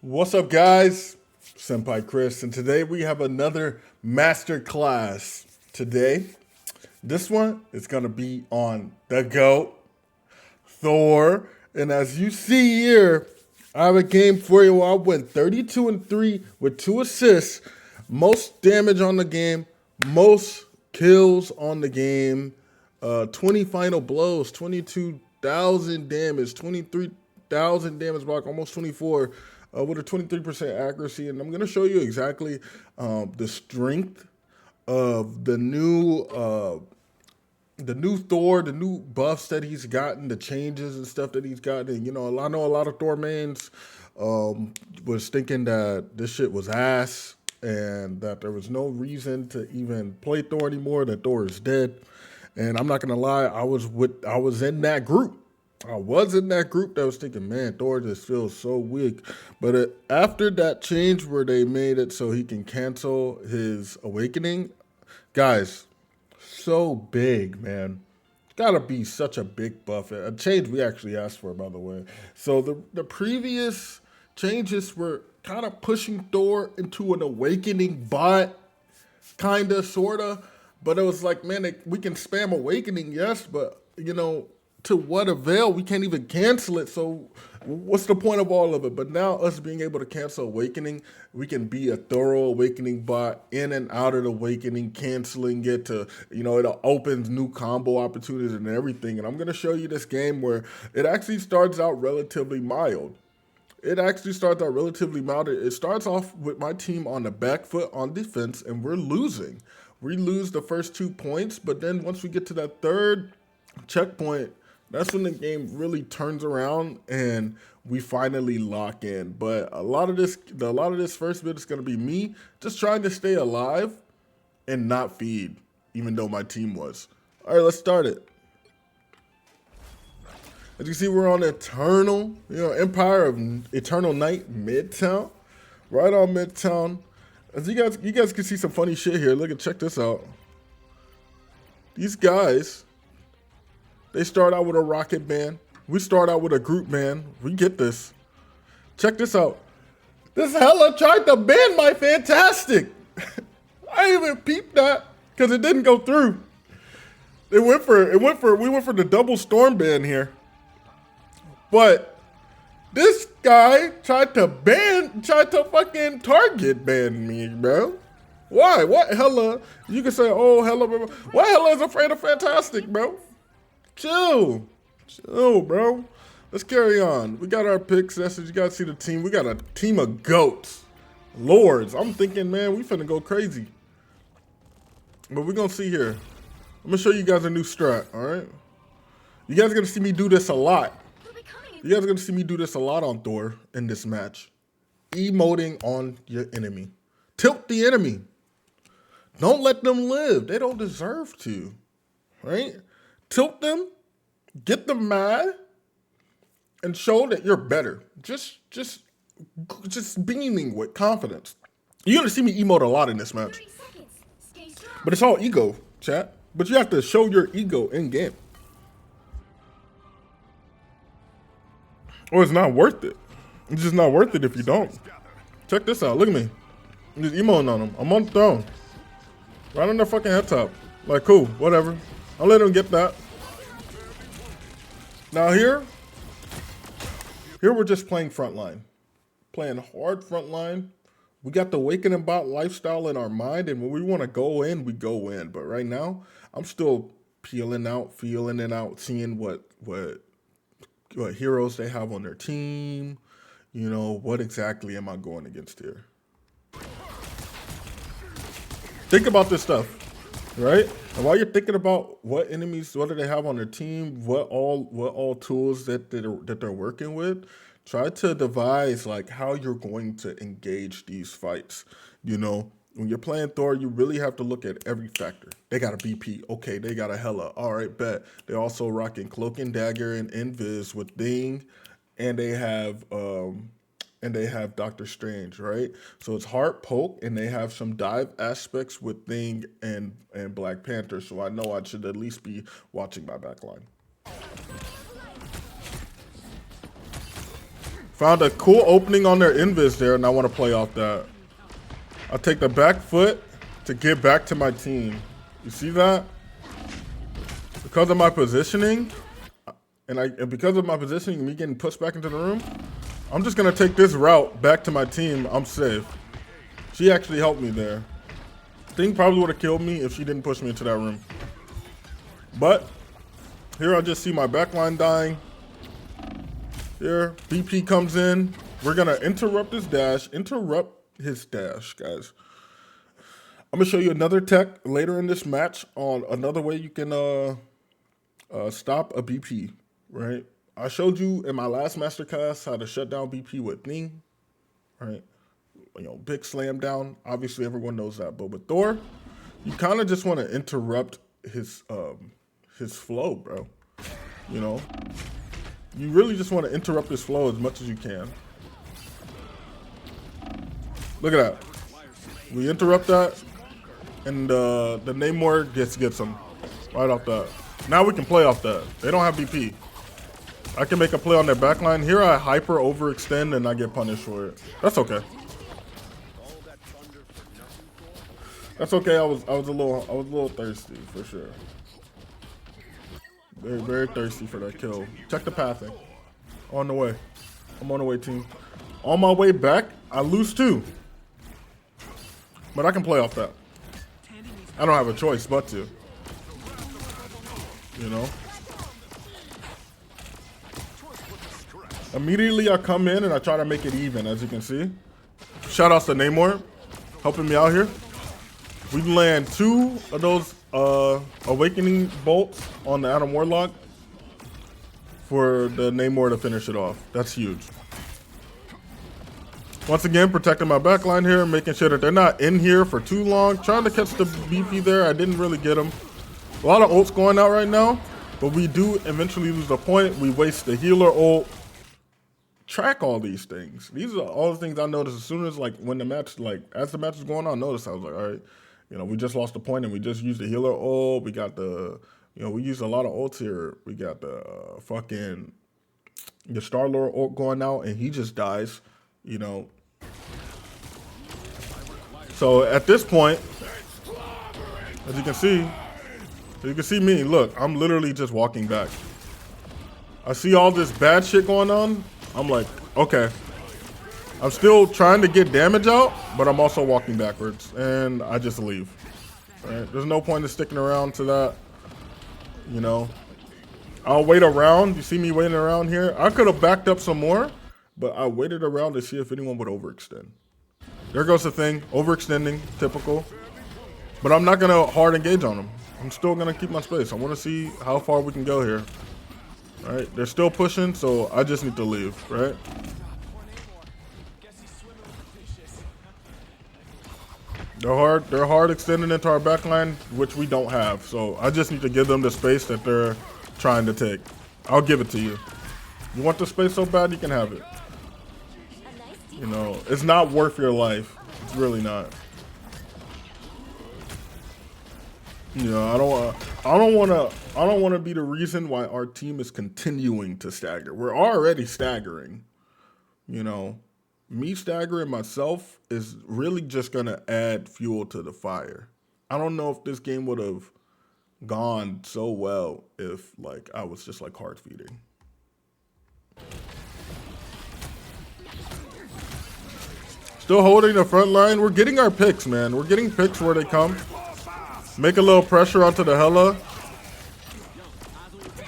What's up, guys? Senpai Chris, and today we have another master class. Today, this one is gonna be on the GOAT, Thor, and as you see here, I have a game for you where I went 32 and 3 with 2 assists, most damage on the game, most kills on the game, 20 final blows, 22,000 damage, 23,000 damage block, almost 24, with a 23% accuracy. And I'm going to show you exactly the strength of the new Thor, the new buffs that he's gotten, the changes and stuff that he's gotten. And, I know a lot of Thor mains was thinking that this shit was ass and that there was no reason to even play Thor anymore, that Thor is dead. And I'm not gonna lie, I was in that group. I was in that group that was thinking, man, Thor just feels so weak. But after that change where they made it so he can cancel his awakening, guys, so big, man. Gotta be such a big buff. A change we actually asked for, by the way. So the previous changes were kind of pushing Thor into an awakening bot, kinda, sorta. But it was like, man, we can spam awakening, yes, but to what avail? We can't even cancel it. So what's the point of all of it? But now us being able to cancel awakening, we can be a thorough awakening bot in and out of the awakening, canceling it to, it opens new combo opportunities and everything. And I'm going to show you this game where it actually starts out relatively mild. It starts off with my team on the back foot on defense, and we're losing. We lose the first 2 points, but then once we get to that third checkpoint, that's when the game really turns around and we finally lock in. But a lot of this first bit is going to be me just trying to stay alive and not feed, even though my team was. All right, let's start it. As you see, we're on Eternal, Empire of Eternal Night, Midtown, right on Midtown. As you guys can see some funny shit here. Check this out. These guys, they start out with a rocket band. We start out with a group band. We get this. Check this out. This hella tried to ban my Fantastic. I didn't even peeped that because it didn't go through. We went for the double storm ban here. But this guy tried to fucking target ban me, bro. Why? What hella? You can say, oh, hella, bro. What hella is afraid of Fantastic, bro? Chill, bro. Let's carry on. We got our picks. That's what you guys see the team. We got a team of goats, lords. I'm thinking, man, we finna go crazy. But we're gonna see here. I'm gonna show you guys a new strat. All right. You guys are gonna see me do this a lot. You guys are gonna see me do this a lot on Thor in this match. Emoting on your enemy. Tilt the enemy. Don't let them live. They don't deserve to. Right? Tilt them, get them mad, and show that you're better. Just beaming with confidence. You're gonna see me emote a lot in this match. But it's all ego, chat. But you have to show your ego in game. Or it's not worth it. It's just not worth it if you don't. Check this out. Look at me. I'm just emoting on them. I'm on the throne. Right on their fucking head top. Like, cool, whatever. I'll let them get that. Now here we're just playing frontline. Playing hard frontline. We got the Awakening Bot lifestyle in our mind, and when we want to go in, we go in. But right now, I'm still feeling it out, seeing what heroes they have on their team. What exactly am I going against here? Think about this stuff, right? And while you're thinking about what do they have on their team, what all tools that they're working with, try to devise like how you're going to engage these fights. When you're playing Thor, you really have to look at every factor. They got a BP. Okay, they got a Hela. All right, bet. They're also rocking Cloak and Dagger and Invis with Thing, and they have Doctor Strange, right? So it's Heart Poke, and they have some dive aspects with Thing and Black Panther. So I know I should at least be watching my backline. Found a cool opening on their invis there, and I want to play off that. I'll take the back foot to get back to my team. You see that? Because of my positioning, and because of my positioning, me getting pushed back into the room, I'm just gonna take this route back to my team. I'm safe. She actually helped me there. Thing probably would have killed me if she didn't push me into that room. But here I just see my backline dying. Here, BP comes in. We're gonna interrupt his dash. Guys. I'm gonna show you another tech later in this match on another way you can stop a BP, right? I showed you in my last masterclass how to shut down BP with Ning, right? You know, big slam down. Obviously, everyone knows that. But with Thor, you kind of just want to interrupt his flow, bro. You know, you really just want to interrupt his flow as much as you can. Look at that. We interrupt that, and the Namor gets him right off that. Now we can play off that. They don't have BP. I can make a play on their backline. Here I hyper overextend and I get punished for it. That's okay. That's okay. I was a little thirsty for sure. Very, very thirsty for that kill. Check the pathing. On the way. I'm on the way, team. On my way back, I lose 2. But I can play off that. I don't have a choice but to. You know? Immediately I come in and I try to make it even, as you can see. Shout outs to Namor, helping me out here. We land 2 of those awakening bolts on the Adam Warlock for the Namor to finish it off. That's huge. Once again, protecting my backline here, making sure that they're not in here for too long. Trying to catch the BP there. I didn't really get him. A lot of ults going out right now, but we do eventually lose the point. We waste the healer ult. Track all these things. These are all the things I noticed as soon as, like, when the match, like, as the match was going on, I noticed, I was like, all right, you know, we just lost the point and we just used the healer ult. We got the, you know, we used a lot of ults here. We got the the Star-Lord ult going out and he just dies, you know. So at this point, as you can see me, look, I'm literally just walking back. I see all this bad shit going on. I'm like, okay. I'm still trying to get damage out, but I'm also walking backwards, and I just leave. Right? There's no point in sticking around to that. You know, I'll wait around. You see me waiting around here? I could have backed up some more, but I waited around to see if anyone would overextend. There goes the thing, overextending, typical. But I'm not gonna hard engage on them. I'm still gonna keep my space. I want to see how far we can go here. All right, they're still pushing, so I just need to leave, right? They're hard extending into our backline, which we don't have. So I just need to give them the space that they're trying to take. I'll give it to you. You want the space so bad, you can have it. You know, it's not worth your life. It's really not. You know, I don't want to be the reason why our team is continuing to stagger. We're already staggering. You know, me staggering myself is really just going to add fuel to the fire. I don't know if this game would have gone so well if, like, I was just, like, hard feeding. Still holding the front line. We're getting our picks, man. We're getting picks where they come. Make a little pressure onto the Hela.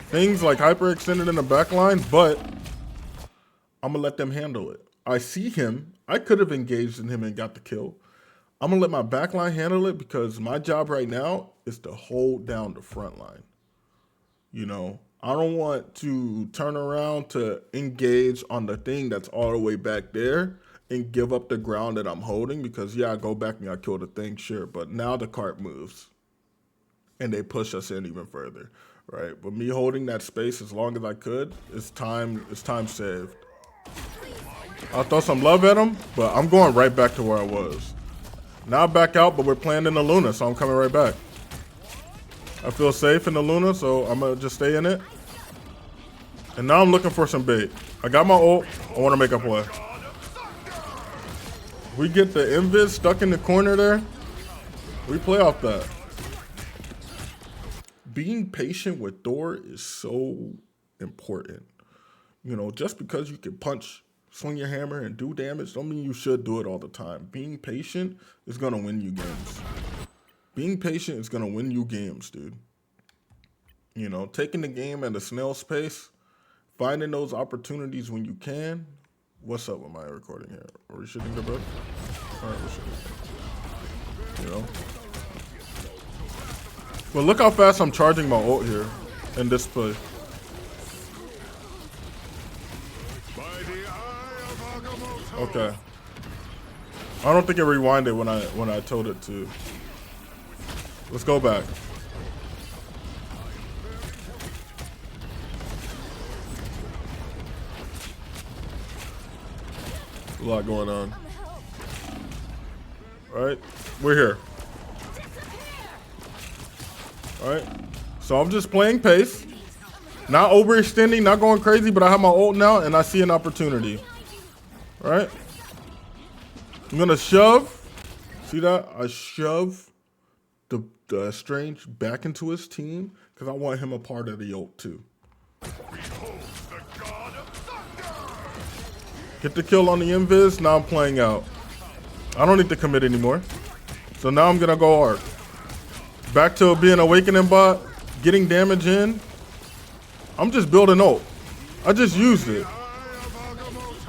Things like hyperextended in the back line, but I'm going to let them handle it. I see him. I could have engaged in him and got the kill. I'm going to let my back line handle it because my job right now is to hold down the front line. You know, I don't want to turn around to engage on the thing that's all the way back there and give up the ground that I'm holding because, yeah, I go back and I kill the thing, sure, but now the cart moves. And they push us in even further, right? But me holding that space as long as I could, it's time saved. I'll throw some love at him, but I'm going right back to where I was. Now I back out, but we're playing in the Luna, so I'm coming right back. I feel safe in the Luna, so I'm gonna just stay in it. And now I'm looking for some bait. I got my ult. I want to make a play. We get the invis stuck in the corner there. We play off that. Being patient with Thor is so important. You know, just because you can punch, swing your hammer, and do damage, don't mean you should do it all the time. Being patient is going to win you games. Being patient is going to win you games, dude. You know, taking the game at a snail's pace, finding those opportunities when you can. What's up with my recording here? Are we shooting the bro? All right, we're shooting. You know? But look how fast I'm charging my ult here in this play. Okay. I don't think it rewinded when I told it to. Let's go back. A lot going on. All right, we're here. All right, so I'm just playing pace, not overextending, not going crazy, but I have my ult now and I see an opportunity. All right, I'm gonna shove. See that? I shove the Strange back into his team because I want him a part of the ult too. Get the kill on the invis. Now I'm playing out. I don't need to commit anymore. So now I'm gonna go hard. Back to being awakening bot, getting damage in. I'm just building ult. I just used it.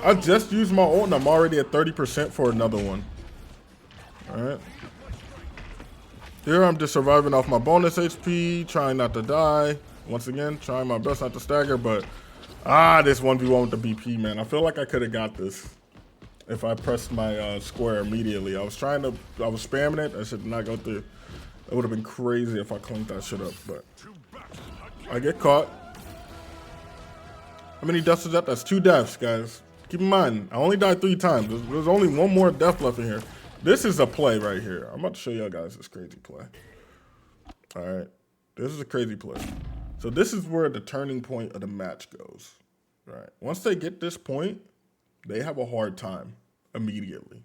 I just used my ult and I'm already at 30% for another one. All right. Here I'm just surviving off my bonus HP, trying not to die. Once again, trying my best not to stagger, but this 1v1 with the BP, man. I feel like I could have got this if I pressed my square immediately. I was spamming it. I should not go through. It would have been crazy if I cleaned that shit up, but I get caught. How many deaths is that? That's 2 deaths, guys. Keep in mind, I only died 3 times. There's only 1 more death left in here. This is a play right here. I'm about to show y'all guys this crazy play. All right, this is a crazy play. So this is where the turning point of the match goes. All right, once they get this point, they have a hard time immediately.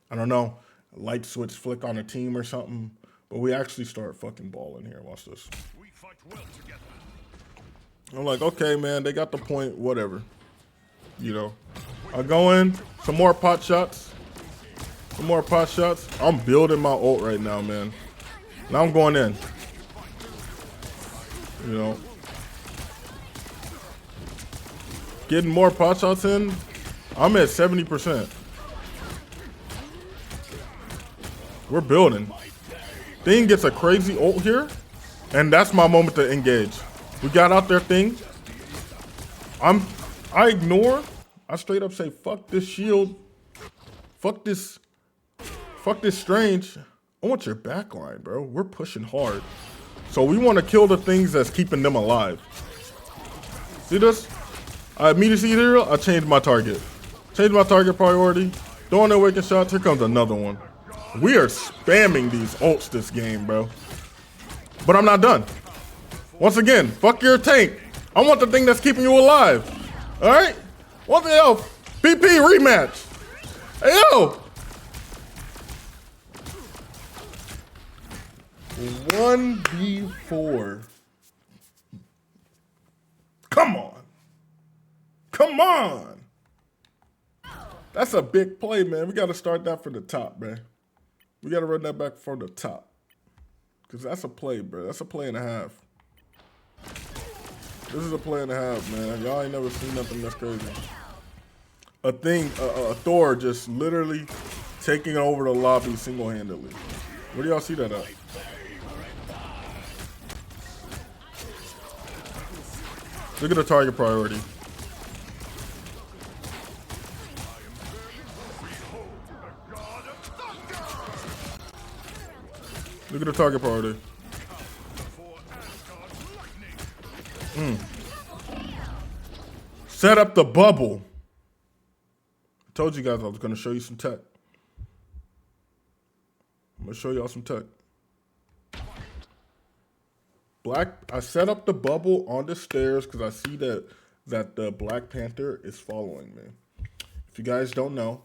I don't know, a light switch flick on a team or something, but we actually start fucking balling here. Watch this. We fight well together. I'm like, okay, man, they got the point, whatever. You know, I go in, some more pot shots. Some more pot shots. I'm building my ult right now, man. Now I'm going in. You know. Getting more pot shots in. I'm at 70%. We're building. Thing gets a crazy ult here. And that's my moment to engage. We got out there, Thing. I ignore. I straight up say, fuck this shield. Fuck this Strange. I want your backline, bro. We're pushing hard. So we want to kill the things that's keeping them alive. See this? I immediately see here, I changed my target. Change my target priority. Throwing the awakened shots. Here comes another one. We are spamming these ults this game, bro. But I'm not done. Once again, fuck your tank. I want the thing that's keeping you alive. All right? What the hell? BP rematch. Hey, yo. 1v4. Come on. Come on. That's a big play, man. We got to start that from the top, man. We got to run that back from the top. Because that's a play, bro. That's a play and a half. This is a play and a half, man. Y'all ain't never seen nothing that's crazy. A Thor just literally taking over the lobby single-handedly. Where do y'all see that at? Look at the target priority. Look at the target priority. Set up the bubble. I told you guys I was going to show you some tech. I'm going to show y'all some tech. I set up the bubble on the stairs because I see that that the Black Panther is following me. If you guys don't know,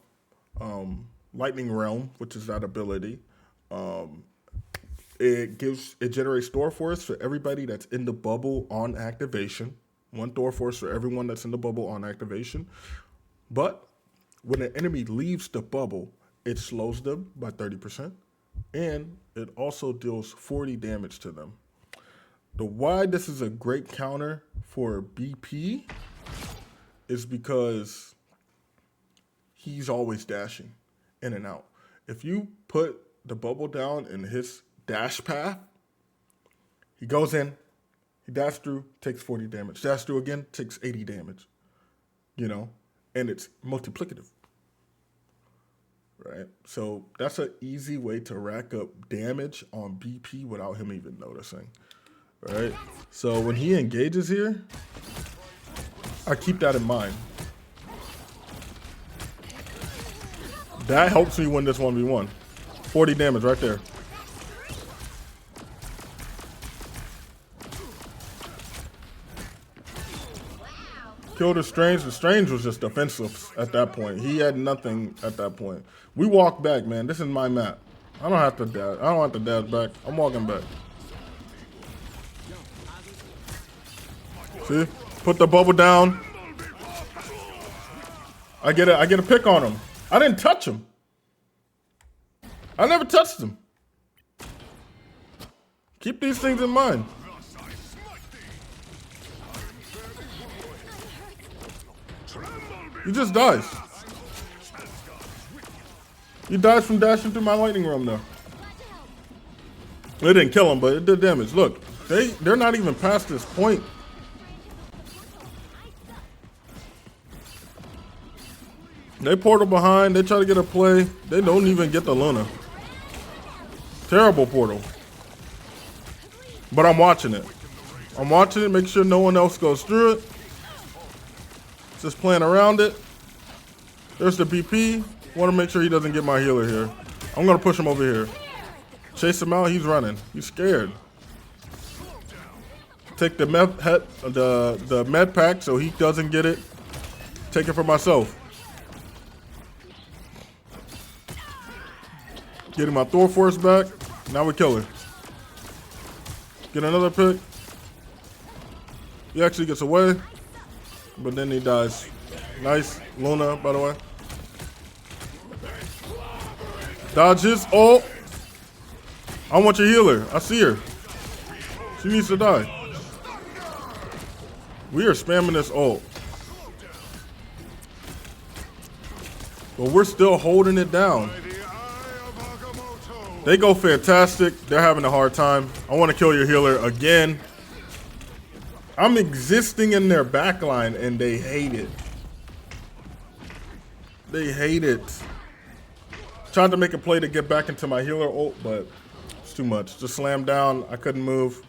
Lightning Realm, which is that ability, it generates Thor Force for everybody that's in the bubble on activation. One Thor Force for everyone that's in the bubble on activation. But when an enemy leaves the bubble, it slows them by 30%, and it also deals 40 damage to them. The why this is a great counter for BP is because he's always dashing in and out. If you put the bubble down in his dash path, he goes in, he dashes through, takes 40 damage. Dash through again, takes 80 damage. You know, and it's multiplicative. Right? So that's an easy way to rack up damage on BP without him even noticing. Right? So when he engages here, I keep that in mind. That helps me win this 1v1. 40 damage right there. Killed the Strange. The Strange was just defensive at that point. He had nothing at that point. We walk back, man. This is my map. I don't have to dash. I don't have to dash back. I'm walking back. See? Put the bubble down. I get a pick on him. I didn't touch him. I never touched him. Keep these things in mind. He just dies. He dies from dashing through my lightning room though. It didn't kill him, but it did damage. Look, they're not even past this point. They portal behind, they try to get a play. They don't even get the Luna. Terrible portal. But I'm watching it. I'm watching it, make sure no one else goes through it. Just playing around it. There's the BP. Want to make sure he doesn't get my healer here. I'm going to push him over here. Chase him out. He's running. He's scared. Take the med pack so he doesn't get it. Take it for myself. Getting my Thor Force back. Now we kill her. Get another pick. He actually gets away. But then he dies. Nice. Luna, by the way. Dodges. Oh. I want your healer. I see her. She needs to die. We are spamming this ult. But we're still holding it down. They go fantastic. They're having a hard time. I want to kill your healer again. I'm existing in their backline and they hate it. They hate it. Tried to make a play to get back into my healer ult, but it's too much. Just slammed down. I couldn't move.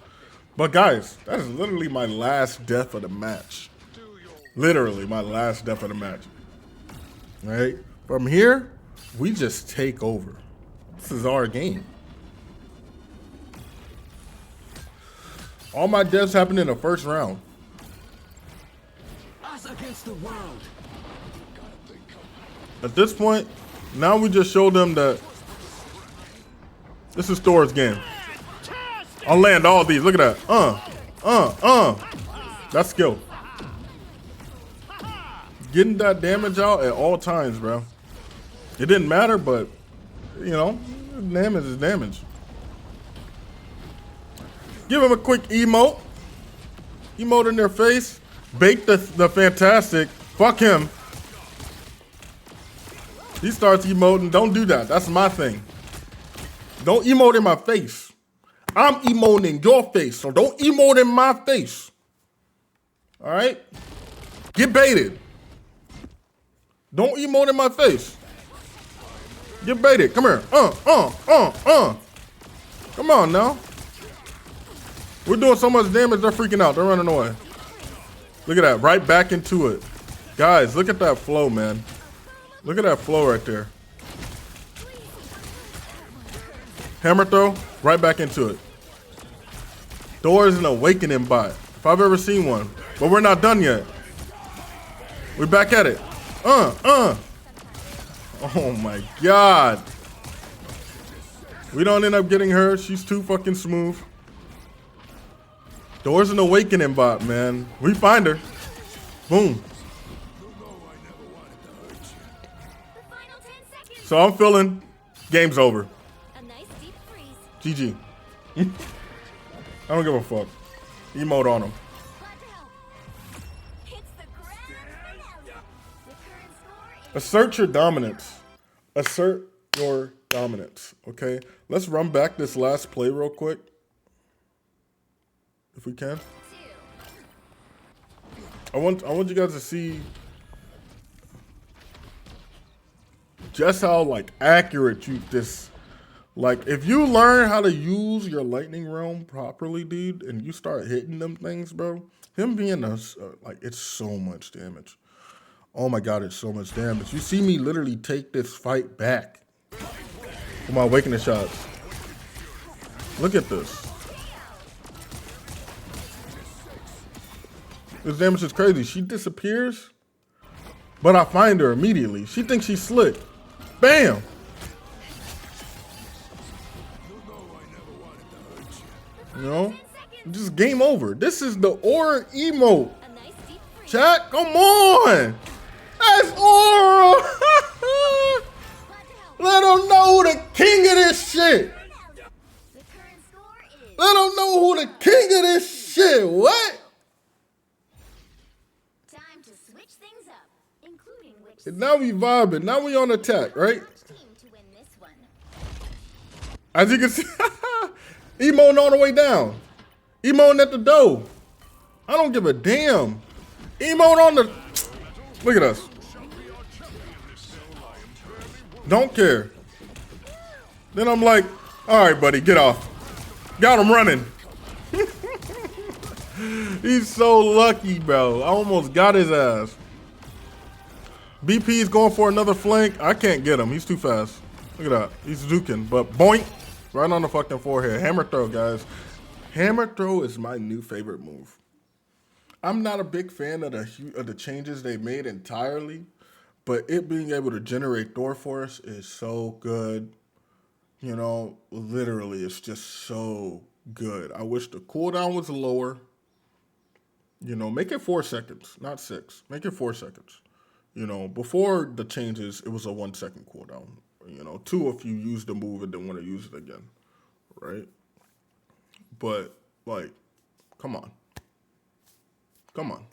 But guys, that is literally my last death of the match. Literally my last death of the match. All right? From here, we just take over. This is our game. All my deaths happened in the first round. Us against the world. At this point, now we just showed them that this is Thor's game. I'll land all these. Look at that. That's skill. Getting that damage out at all times, bro. It didn't matter, but, you know, damage is damage. Give him a quick emote. Emote in their face. Bake the fantastic. Fuck him. He starts emoting. Don't do that. That's my thing. Don't emote in my face. I'm emoting in your face, so don't emote in my face. All right? Get baited. Don't emote in my face. Get baited. Come here. Come on now. We're doing so much damage, they're freaking out. They're running away. Look at that. Right back into it. Guys, look at that flow, man. Look at that flow right there. Hammer throw, right back into it. Thor is an awakening bot, if I've ever seen one. But we're not done yet. We back at it. Oh my God. We don't end up getting her. She's too fucking smooth. Thor's an awakening bot, man. We find her. Boom. So I'm feeling game's over. GG. I don't give a fuck. Emote on him. Assert your dominance. Assert your dominance. Okay? Let's run back this last play real quick. If we can. I want you guys to see just how like accurate like if you learn how to use your lightning realm properly, dude, and you start hitting them things, bro, him being like it's so much damage. Oh my God, it's so much damage. You see me literally take this fight back with my awakening shots. Look at this. This damage is crazy. She disappears, but I find her immediately. She thinks she's slick. Bam! You know? Just game over. This is the Aura emote. Chat, come on! That's Aura! Let them know who the king of this shit! Let them know who the king of this shit! What? And now we vibing. Now we on attack, right? As you can see, emoting on the way down. Emoting at the door. I don't give a damn. Emote on the... Look at us. Don't care. Then I'm like, all right, buddy, get off. Got him running. He's so lucky, bro. I almost got his ass. BP is going for another flank. I can't get him. He's too fast. Look at that. He's zuking, but boink. Right on the fucking forehead. Hammer throw, guys. Hammer throw is my new favorite move. I'm not a big fan of the changes they made entirely, but it being able to generate Thor Force is so good. You know, literally, it's just so good. I wish the cooldown was lower. You know, make it 4 seconds, not 6. Make it 4 seconds. You know, before the changes, it was a 1 second cooldown. You know, 2 if you use the move and then want to use it again, right? But, like, come on. Come on.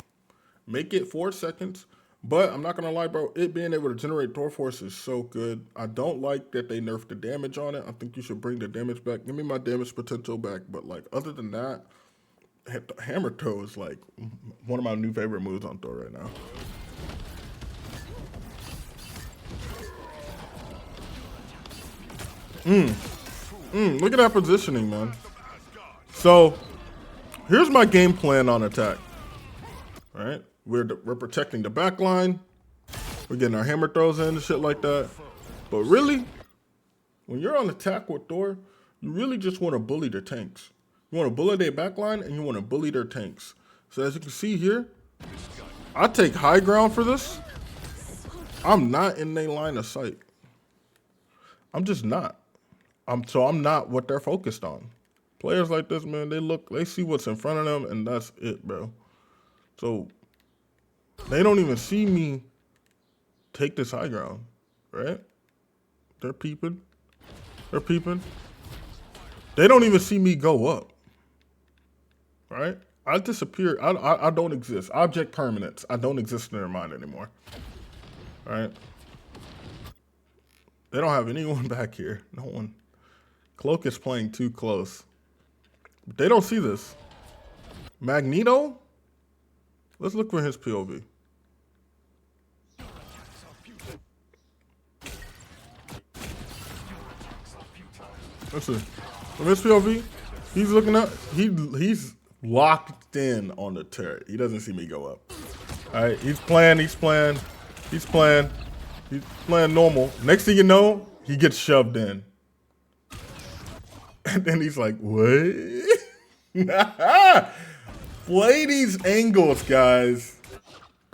Make it 4 seconds. But I'm not going to lie, bro. It being able to generate Thor Force is so good. I don't like that they nerfed the damage on it. I think you should bring the damage back. Give me my damage potential back. But, like, other than that, Hammer Throw is, like, one of my new favorite moves on Thor right now. Look at that positioning, man. So, here's my game plan on attack. All right, we're protecting the back line. We're getting our hammer throws in and shit like that. But really, when you're on attack with Thor, you really just want to bully their tanks. You want to bully their back line and you want to bully their tanks. So as you can see here, I take high ground for this. I'm not in their line of sight. I'm just not. So I'm not what they're focused on. Players like this, man, they see what's in front of them, and that's it, bro. So they don't even see me take this high ground, right? They're peeping. They're peeping. They don't even see me go up, right? I disappear. I don't exist. Object permanence. I don't exist in their mind anymore, all right? They don't have anyone back here. No one. Cloak is playing too close. But they don't see this. Magneto? Let's look for his POV. Let's see. From his POV, he's looking up. He's locked in on the turret. He doesn't see me go up. All right, he's playing normal. Next thing you know, he gets shoved in. And then he's like, what? Play these angles, guys.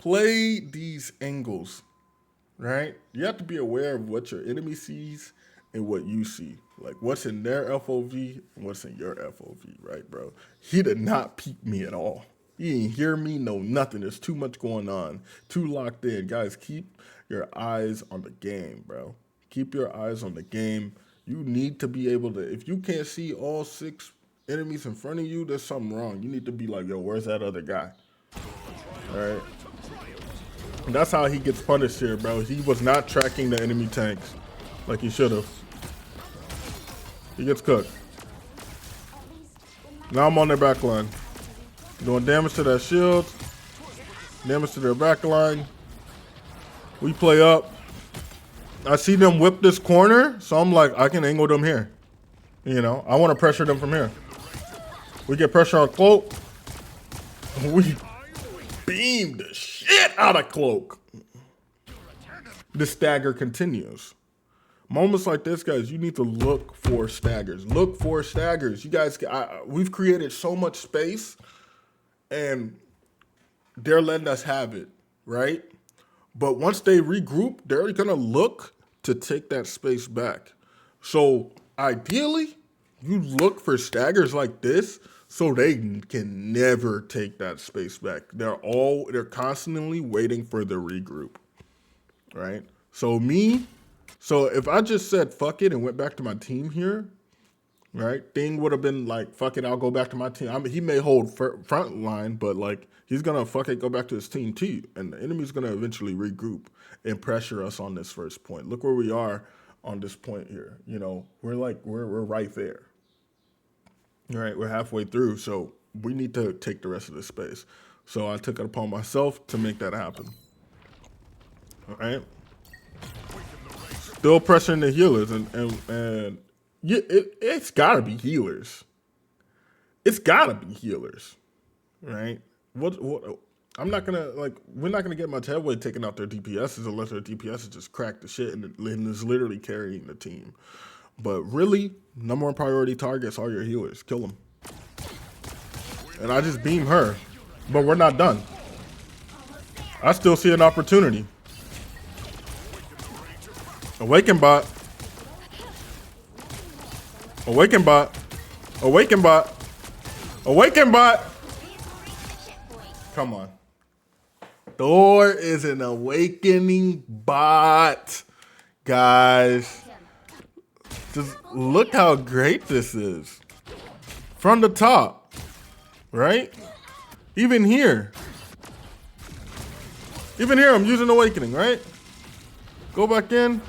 play these angles, right? You have to be aware of what your enemy sees and what you see. Like what's in their FOV and what's in your FOV, right, bro? He did not peep me at all. He didn't hear me, no nothing. There's too much going on. Too locked in. Guys, keep your eyes on the game, bro. Keep your eyes on the game. You need to be able to, if you can't see all 6 enemies in front of you, there's something wrong. You need to be like, yo, where's that other guy? All right. And that's how he gets punished here, bro. He was not tracking the enemy tanks like he should have. He gets cooked. Now I'm on their back line. Doing damage to that shield. Damage to their back line. We play up. I see them whip this corner, so I'm like, I can angle them here. You know, I want to pressure them from here. We get pressure on Cloak. We beam the shit out of Cloak. The stagger continues. Moments like this, guys, you need to look for staggers. Look for staggers. You guys, we've created so much space, and they're letting us have it, right? But once they regroup, they're going to look to take that space back. So ideally, you look for staggers like this so they can never take that space back. They're constantly waiting for the regroup, right? So if I just said fuck it and went back to my team here, right? Thing would have been like, fuck it, I'll go back to my team. I mean, he may hold front line, but like he's gonna fuck it, go back to his team too, and the enemy's gonna eventually regroup and pressure us on this first point. Look where we are on this point here. You know, we're right there. All right, we're halfway through, so we need to take the rest of this space. So I took it upon myself to make that happen. All right. Still pressuring the healers, and yeah, it's gotta be healers. It's gotta be healers, right? What? I'm not gonna we're not gonna get much headway taking out their DPSs unless their DPSs just crack the shit and is literally carrying the team. But really, number one priority targets are your healers. Kill them. And I just beam her, but we're not done. I still see an opportunity. Awaken bot. Awaken bot. Awaken bot. Awaken bot. Come on. Thor is an awakening bot, guys. Just look how great this is. From the top, right? Even here. Even here, I'm using awakening, right? Go back in.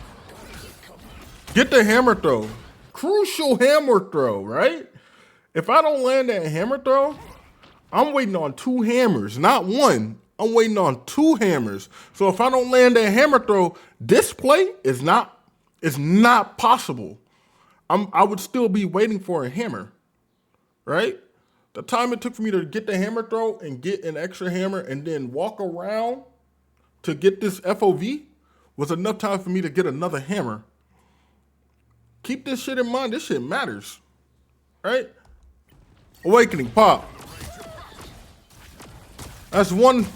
Get the hammer throw. Crucial hammer throw, right? If I don't land that hammer throw, I'm waiting on 2 hammers, not one. I'm waiting on 2 hammers. So if I don't land that hammer throw, this play is not possible. I would still be waiting for a hammer, right? The time it took for me to get the hammer throw and get an extra hammer and then walk around to get this FOV was enough time for me to get another hammer. Keep this shit in mind. This shit matters, right? Awakening, pop. That's 1.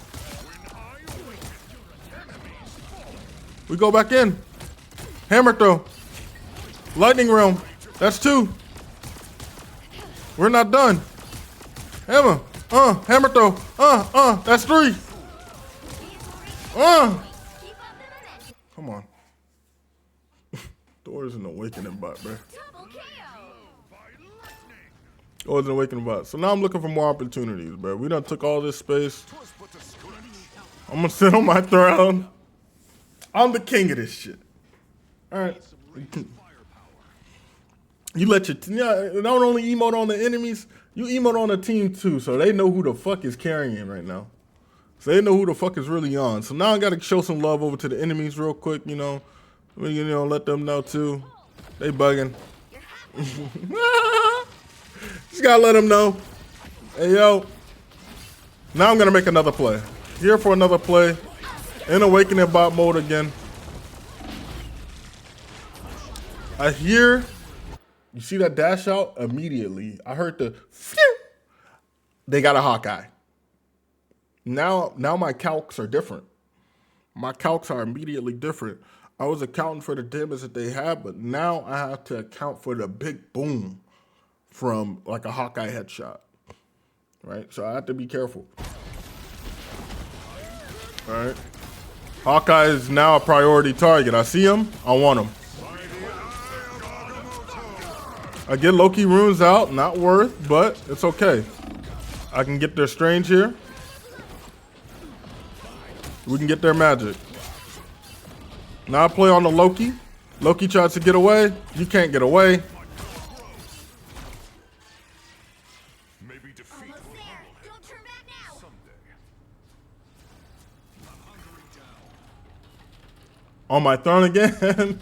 We go back in. Hammer throw. Lightning realm. That's 2. We're not done. Hammer. Hammer throw. That's 3. Come on. Thor is an awakening bot, bro. Thor is an awakening bot. So now I'm looking for more opportunities, bro. We done took all this space. I'm gonna sit on my throne. I'm the king of this shit. All right. You let your not only emote on the enemies, you emote on the team too, so they know who the fuck is carrying right now. So they know who the fuck is really on. So now I gotta show some love over to the enemies real quick, you know. Let them know too. They bugging. Just gotta let them know. Hey yo. Now I'm gonna make another play. Here for another play. In awakening bot mode again. I hear, you see that dash out? Immediately, I heard the phew. They got a Hawkeye. Now my calcs are different. My calcs are immediately different. I was accounting for the damage that they had, but now I have to account for the big boom from like a Hawkeye headshot, right? So I have to be careful. All right. Hawkeye is now a priority target. I see him. I want him. I get Loki runes out. Not worth, but it's okay. I can get their strange here. We can get their magic. Now I play on the Loki. Loki tries to get away. You can't get away. Maybe defeat will humble him. Don't turn back now. Someday. I'm hungry down. On my throne again.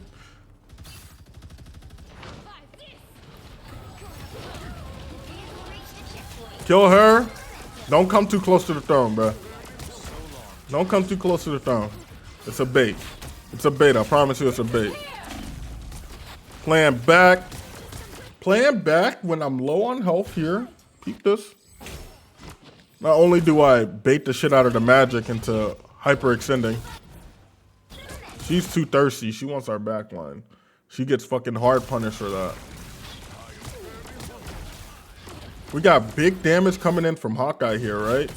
Kill her. Don't come too close to the throne, bro. Don't come too close to the throne. It's a bait. It's a bait. I promise you it's a bait. Playing back. Playing back when I'm low on health here. Peep this. Not only do I bait the shit out of the magic into hyper-extending. She's too thirsty. She wants our backline. She gets fucking hard punished for that. We got big damage coming in from Hawkeye here, right?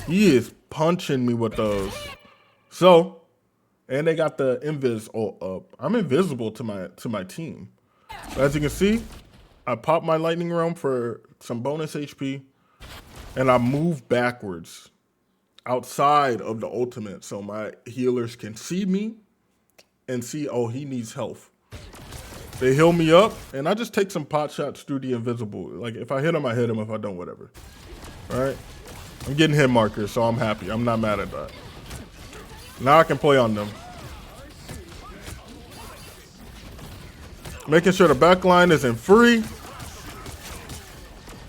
He is punching me with those. So, and they got the invis ult up. I'm invisible to my team. As you can see, I pop my lightning realm for some bonus HP, and I move backwards outside of the ultimate so my healers can see me and see, oh, he needs health. They heal me up, and I just take some pot shots through the invisible. Like, if I hit him, I hit him. If I don't, whatever. All right? I'm getting hit markers, so I'm happy. I'm not mad at that. Now I can play on them. Making sure the back line isn't free.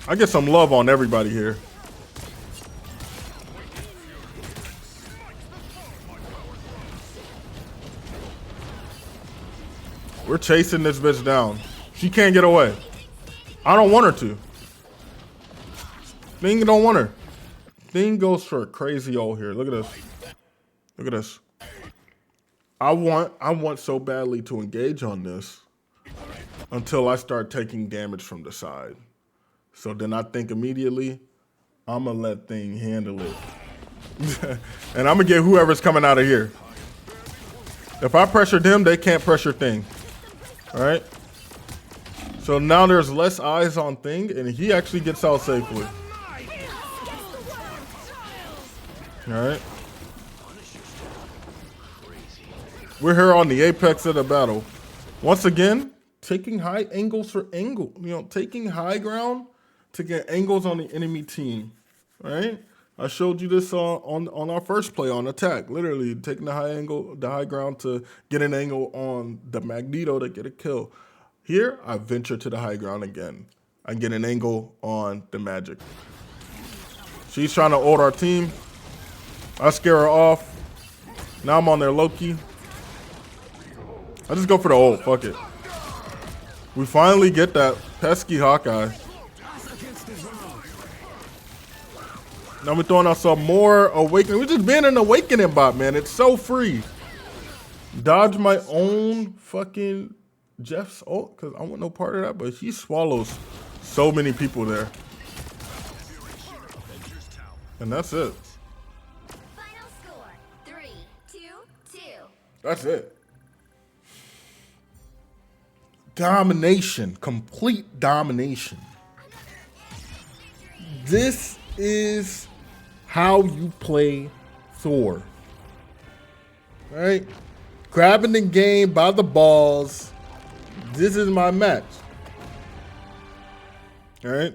I get some love on everybody here. We're chasing this bitch down. She can't get away. I don't want her to. Thing don't want her. Thing goes for a crazy old here. Look at this. Look at this. I want so badly to engage on this until I start taking damage from the side. So then I think immediately, I'm gonna let Thing handle it. And I'm gonna get whoever's coming out of here. If I pressure them, they can't pressure Thing. All right. So now there's less eyes on Thing, and he actually gets out safely. All right. We're here on the apex of the battle. Once again, taking high angles for angle. You know, taking high ground to get angles on the enemy team. All right. I showed you this on our first play on attack. Literally taking the high ground to get an angle on the Magneto to get a kill. Here, I venture to the high ground again. I get an angle on the Magic. She's trying to ult our team. I scare her off. Now I'm on their Loki. I just go for the ult. Fuck it. We finally get that pesky Hawkeye. Now we're throwing out some more awakening. We're just being an awakening bot, man. It's so free. Dodge my own fucking Jeff's ult because I want no part of that, but he swallows so many people there. And that's it. Final score 3-2-2. That's it. Domination. Complete domination. This is how you play Thor. All right? Grabbing the game by the balls. This is my match. All right?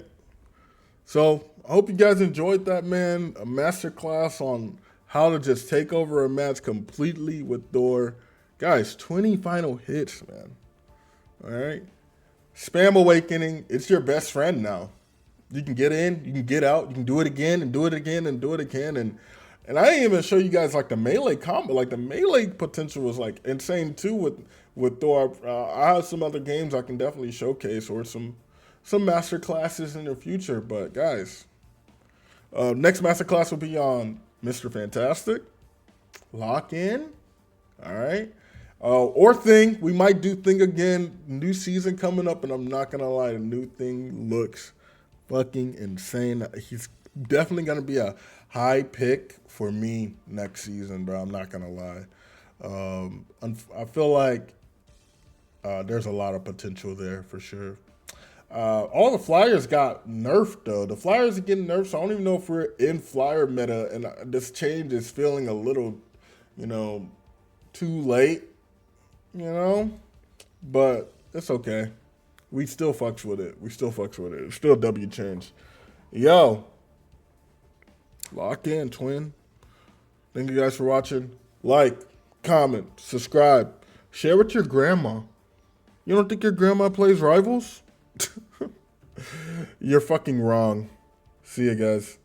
So, I hope you guys enjoyed that, man. A masterclass on how to just take over a match completely with Thor. Guys, 20 final hits, man. All right? Spam Awakening. It's your best friend now. You can get in, you can get out, you can do it again and do it again and do it again. And I didn't even show you guys like the melee combo. Like the melee potential was like insane too with Thor. I have some other games I can definitely showcase or some master classes in the future. But guys, Next masterclass will be on Mr. Fantastic. Lock in. All right. Or Thing. We might do Thing again. New season coming up, and I'm not going to lie. The new Thing looks fucking insane. He's definitely going to be a high pick for me next season, bro. I'm not going to lie. I feel like there's a lot of potential there for sure. All the Flyers got nerfed, though. The Flyers are getting nerfed, so I don't even know if we're in Flyer meta, and this change is feeling a little, too late, But it's okay. We still fucks with it. It's still W change. Yo, lock in, twin. Thank you guys for watching. Like, comment, subscribe, share with your grandma. You don't think your grandma plays Rivals? You're fucking wrong. See you guys.